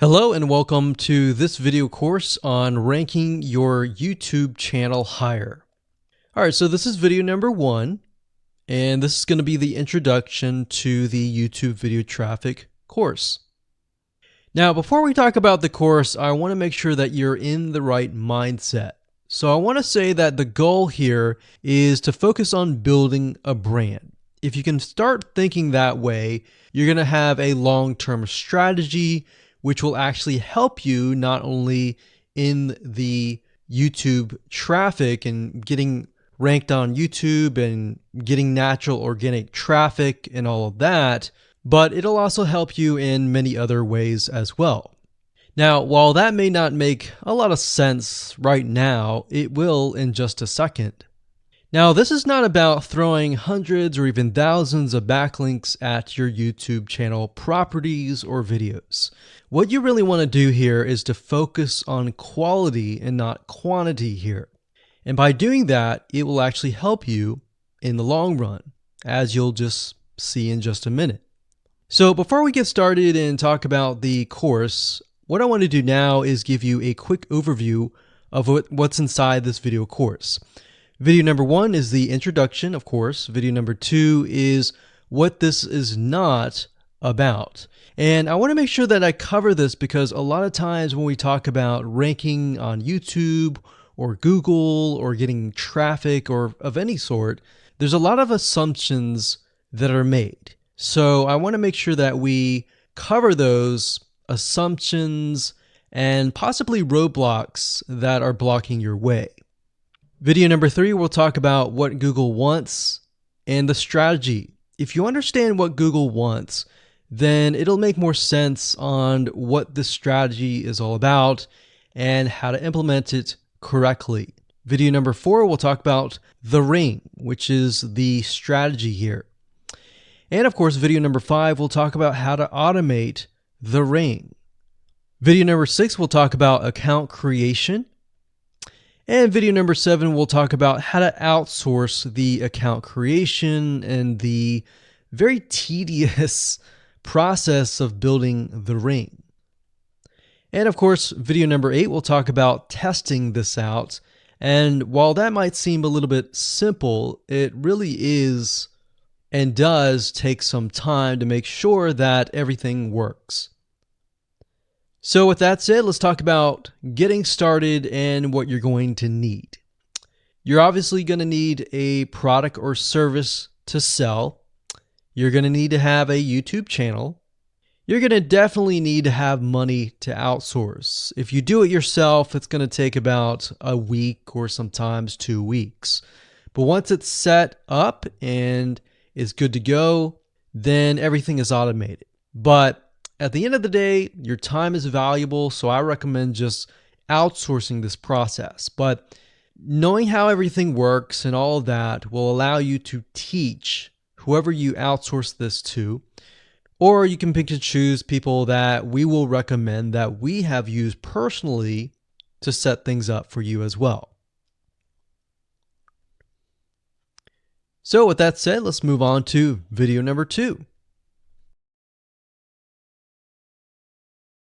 Hello and welcome to this video course on ranking your YouTube channel higher. All right, so this is video number 1, and this is going to be the introduction to the YouTube video traffic course. Now, before we talk about the course, I want to make sure that you're in the right mindset. So I want to say that the goal here is to focus on building a brand. If you can start thinking that way, you're going to have a long-term strategy which will actually help you not only in the YouTube traffic and getting ranked on YouTube and getting natural organic traffic and all of that, but it'll also help you in many other ways as well. Now, while that may not make a lot of sense right now, it will in just a second. Now, this is not about throwing hundreds or even thousands of backlinks at your YouTube channel properties or videos. What you really want to do here is to focus on quality and not quantity here. And by doing that, it will actually help you in the long run, as you'll just see in just a minute. So before we get started and talk about the course, what I want to do now is give you a quick overview of what's inside this video course. Video number 1 is the introduction, of course. Video number 2 is what this is not about. And I want to make sure that I cover this because a lot of times when we talk about ranking on YouTube or Google or getting traffic or of any sort, there's a lot of assumptions that are made. So I want to make sure that we cover those assumptions and possibly roadblocks that are blocking your way. Video number 3, we'll talk about what Google wants and the strategy. If you understand what Google wants, then it'll make more sense on what the strategy is all about and how to implement it correctly. Video number 4, we'll talk about the ring, which is the strategy here. And of course, video number 5, we'll talk about how to automate the ring. Video number 6, we'll talk about account creation. And video number 7, we'll talk about how to outsource the account creation and the very tedious process of building the ring. And of course, video number 8, we'll talk about testing this out. And while that might seem a little bit simple, it really is and does take some time to make sure that everything works. So with that said, let's talk about getting started and what you're going to need. You're obviously going to need a product or service to sell. You're going to need to have a YouTube channel. You're going to definitely need to have money to outsource. If you do it yourself, it's going to take about a week or sometimes 2 weeks. But once it's set up and is good to go, then everything is automated. But at the end of the day, your time is valuable, so I recommend just outsourcing this process. But knowing how everything works and all of that will allow you to teach whoever you outsource this to, or you can pick and choose people that we will recommend that we have used personally to set things up for you as well. So with that said, let's move on to video number 2.